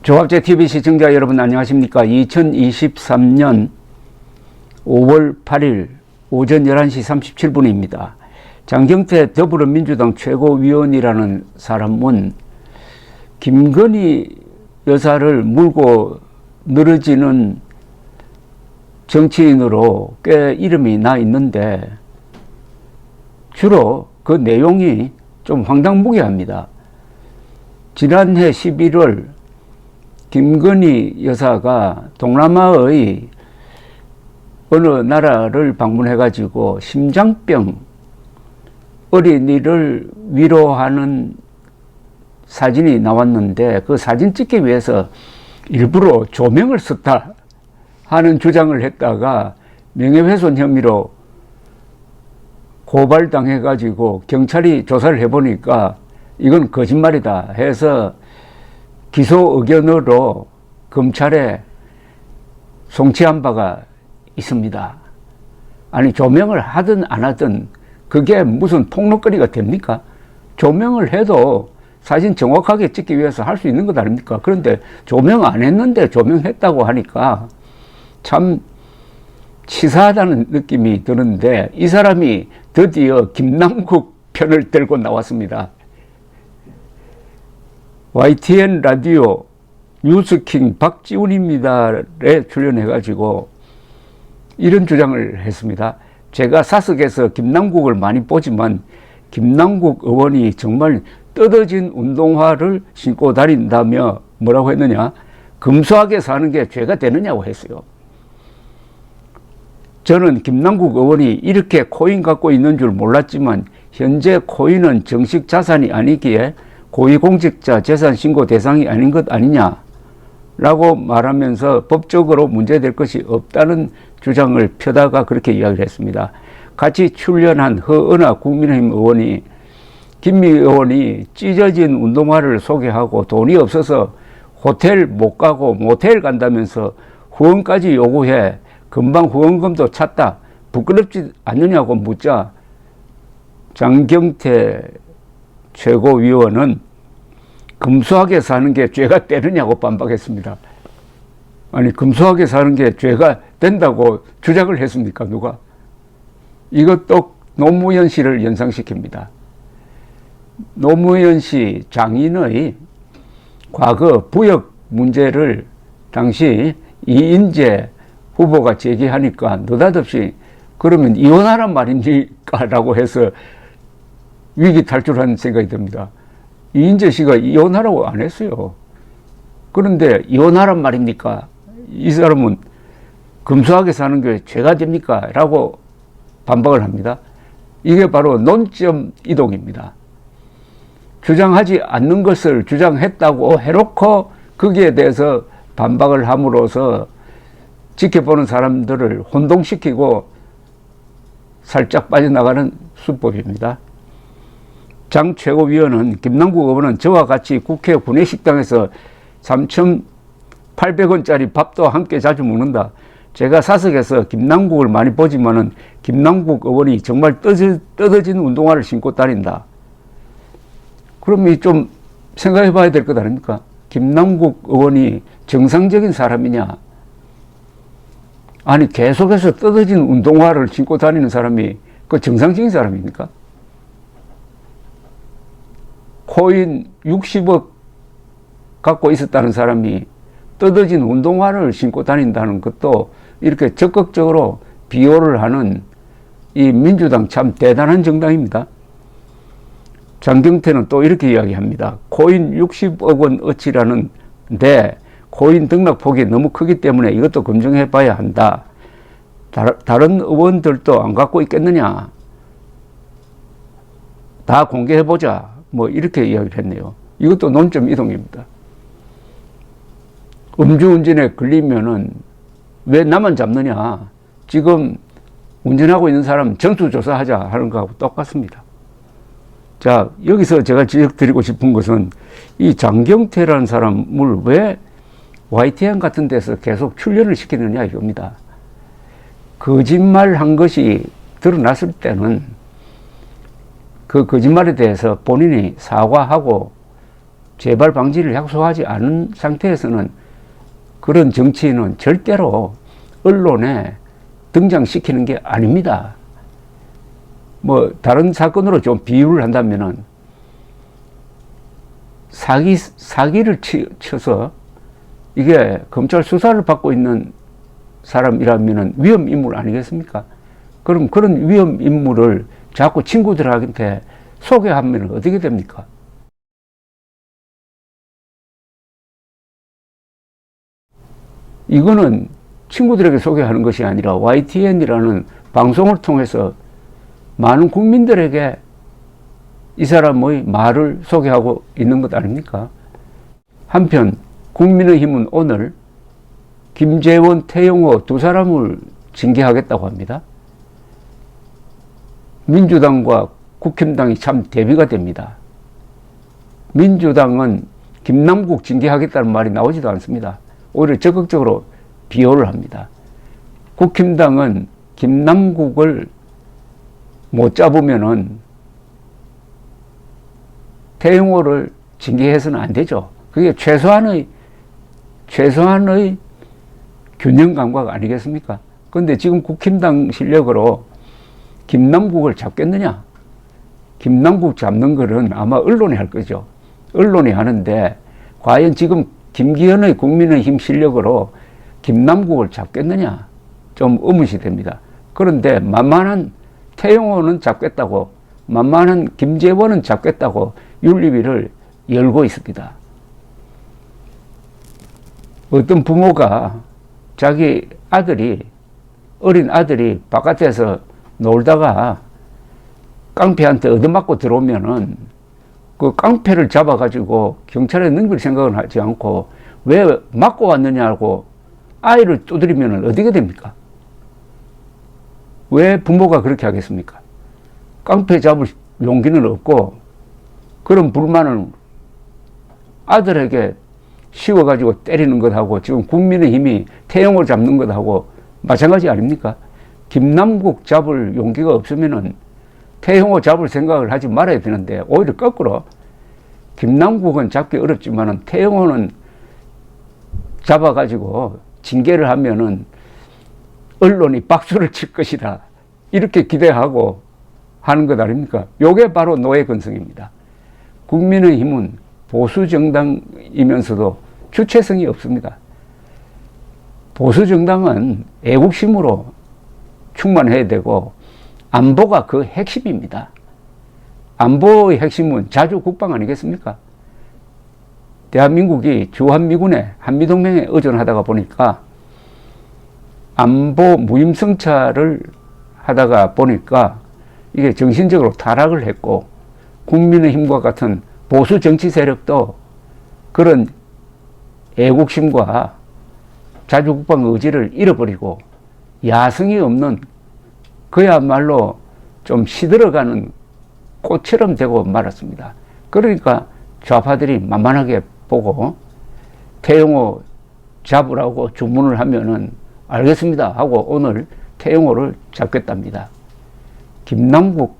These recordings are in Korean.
조갑제 TV 시청자 여러분 안녕하십니까? 2023년 5월 8일 오전 11시 37분입니다. 장경태 더불어민주당 최고위원이라는 사람은 김건희 여사를 물고 늘어지는 정치인으로 꽤 이름이 나 있는데 주로 그 내용이 좀 황당무계합니다. 지난해 11월 김건희 여사가 동남아의 어느 나라를 방문해가지고 심장병 어린이를 위로하는 사진이 나왔는데 그 사진 찍기 위해서 일부러 조명을 썼다 하는 주장을 했다가 명예훼손 혐의로 고발당해가지고 경찰이 조사를 해보니까 이건 거짓말이다 해서 기소 의견으로 검찰에 송치한 바가 있습니다. 아니 조명을 하든 안 하든 그게 무슨 폭로거리가 됩니까? 조명을 해도 사진 정확하게 찍기 위해서 할 수 있는 것 아닙니까? 그런데 조명 안 했는데 조명했다고 하니까 참 치사하다는 느낌이 드는데 이 사람이 드디어 김남국 편을 들고 나왔습니다. YTN 라디오 뉴스킹 박지훈입니다에 출연해가지고 이런 주장을 했습니다. 제가 사석에서 김남국을 많이 보지만 김남국 의원이 정말 뜯어진 운동화를 신고 다닌다며 뭐라고 했느냐? 검소하게 사는 게 죄가 되느냐고 했어요. 저는 김남국 의원이 이렇게 코인 갖고 있는 줄 몰랐지만 현재 코인은 정식 자산이 아니기에 고위공직자 재산신고 대상이 아닌 것 아니냐라고 말하면서 법적으로 문제될 것이 없다는 주장을 펴다가 그렇게 이야기를 했습니다. 같이 출연한 허은하 국민의힘 의원이 김미 의원이 찢어진 운동화를 소개하고 돈이 없어서 호텔 못 가고 모텔 간다면서 후원까지 요구해 금방 후원금도 찼다. 부끄럽지 않느냐고 묻자 장경태 최고위원은 검소하게 사는 게 죄가 되느냐고 반박했습니다. 아니 검소하게 사는 게 죄가 된다고 주장을 했습니까? 누가? 이것도 노무현 씨를 연상시킵니다. 노무현 씨 장인의 과거 부역 문제를 당시 이인재 후보가 제기하니까 느닷없이 그러면 이혼하란 말입니까? 라고 해서 위기 탈출하는 생각이 듭니다. 이인재 씨가 이혼하라고 안 했어요. 그런데 이혼하란 말입니까? 이 사람은 검소하게 사는 게 죄가 됩니까? 라고 반박을 합니다. 이게 바로 논점 이동입니다. 주장하지 않는 것을 주장했다고 해놓고 거기에 대해서 반박을 함으로써 지켜보는 사람들을 혼동시키고 살짝 빠져나가는 수법입니다. 장 최고위원은 김남국 의원은 저와 같이 국회 구내식당에서 3,800원짜리 밥도 함께 자주 먹는다. 제가 사석에서 김남국을 많이 보지만은 김남국 의원이 정말 뜯어진 운동화를 신고 다닌다. 그럼 좀 생각해 봐야 될 것 아닙니까? 김남국 의원이 정상적인 사람이냐? 아니 계속해서 뜯어진 운동화를 신고 다니는 사람이 그 정상적인 사람입니까? 코인 60억 갖고 있었다는 사람이 뜯어진 운동화를 신고 다닌다는 것도 이렇게 적극적으로 비호를 하는 이 민주당 참 대단한 정당입니다. 장경태는 또 이렇게 이야기합니다. 코인 60억 원 어치라는데 코인 등락폭이 너무 크기 때문에 이것도 검증해 봐야 한다. 다른 의원들도 안 갖고 있겠느냐. 다 공개해 보자. 뭐 이렇게 이야기를 했네요. 이것도 논점 이동입니다. 음주운전에 걸리면은 왜 나만 잡느냐. 지금 운전하고 있는 사람 전수조사하자 하는 거하고 똑같습니다. 자, 여기서 제가 지적드리고 싶은 것은 이 장경태라는 사람을 왜 YTN 같은 데서 계속 출연을 시키느냐 이겁니다. 거짓말 한 것이 드러났을 때는 그 거짓말에 대해서 본인이 사과하고 재발 방지를 약속하지 않은 상태에서는 그런 정치인은 절대로 언론에 등장시키는 게 아닙니다. 뭐 다른 사건으로 좀 비유를 한다면은 사기를 쳐서 이게 검찰 수사를 받고 있는 사람이라면은 위험 인물 아니겠습니까? 그럼 그런 위험 인물을 자꾸 친구들한테 소개하면 어떻게 됩니까? 이거는 친구들에게 소개하는 것이 아니라 YTN이라는 방송을 통해서 많은 국민들에게 이 사람의 말을 소개하고 있는 것 아닙니까? 한편 국민의힘은 오늘 김재원, 태영호 두 사람을 징계하겠다고 합니다. 민주당과 국힘당이 참 대비가 됩니다. 민주당은 김남국 징계하겠다는 말이 나오지도 않습니다. 오히려 적극적으로 비호를 합니다. 국힘당은 김남국을 못 잡으면은 태영호를 징계해서는 안 되죠. 그게 최소한의 균형 감각 아니겠습니까? 그런데 지금 국힘당 실력으로 김남국을 잡겠느냐? 김남국 잡는 거는 아마 언론이 할 거죠. 언론이 하는데 과연 지금 김기현의 국민의힘 실력으로 김남국을 잡겠느냐? 좀 의문이 됩니다. 그런데 만만한 태영호는 잡겠다고, 만만한 김재원은 잡겠다고 윤리위를 열고 있습니다. 어떤 부모가 자기 어린 아들이 바깥에서 놀다가 깡패한테 얻어맞고 들어오면은 그 깡패를 잡아가지고 경찰에 넘길 생각은 하지 않고 왜 맞고 왔느냐고 아이를 두드리면 어떻게 됩니까? 왜 부모가 그렇게 하겠습니까? 깡패 잡을 용기는 없고 그런 불만은 아들에게 씌워가지고 때리는 것하고 지금 국민의힘이 태영호를 잡는 것하고 마찬가지 아닙니까? 김남국 잡을 용기가 없으면은 태영호 잡을 생각을 하지 말아야 되는데 오히려 거꾸로 김남국은 잡기 어렵지만은 태영호는 잡아가지고 징계를 하면은 언론이 박수를 칠 것이다. 이렇게 기대하고 하는 것 아닙니까? 요게 바로 노예 근성입니다. 국민의힘은 보수 정당이면서도 주체성이 없습니다. 보수 정당은 애국심으로 충만해야 되고 안보가 그 핵심입니다. 안보의 핵심은 자주 국방 아니겠습니까? 대한민국이 주한미군에 한미동맹에 의존하다가 보니까 안보 무임승차를 하다가 보니까 이게 정신적으로 타락을 했고 국민의힘과 같은 보수 정치 세력도 그런 애국심과 자주국방 의지를 잃어버리고 야성이 없는 그야말로 좀 시들어가는 꽃처럼 되고 말았습니다. 그러니까 좌파들이 만만하게 보고 태영호 잡으라고 주문을 하면은 알겠습니다 하고 오늘 태영호를 잡겠답니다. 김남국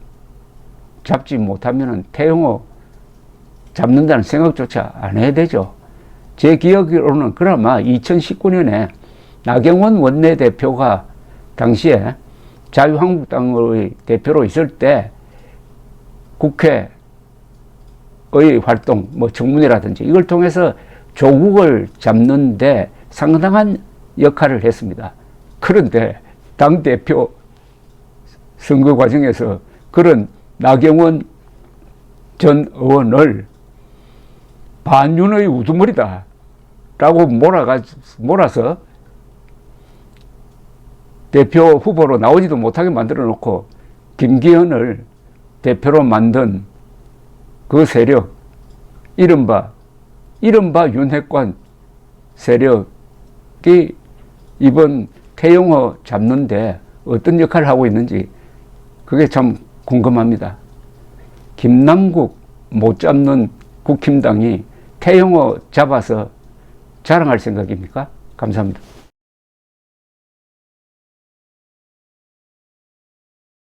잡지 못하면은 태영호 잡는다는 생각조차 안 해야 되죠. 제 기억으로는 그나마 2019년에 나경원 원내대표가 당시에 자유한국당의 대표로 있을 때 국회의 활동, 뭐 청문회라든지 이걸 통해서 조국을 잡는데 상당한 역할을 했습니다. 그런데 당대표 선거 과정에서 그런 나경원 전 의원을 반윤의 우두머리다 라고 몰아서 대표 후보로 나오지도 못하게 만들어 놓고 김기현을 대표로 만든 그 세력, 이른바 윤핵관 세력이 이번 태영호 잡는데 어떤 역할을 하고 있는지 그게 참 궁금합니다. 김남국 못 잡는 국힘당이 태영호 잡아서 자랑할 생각입니까? 감사합니다.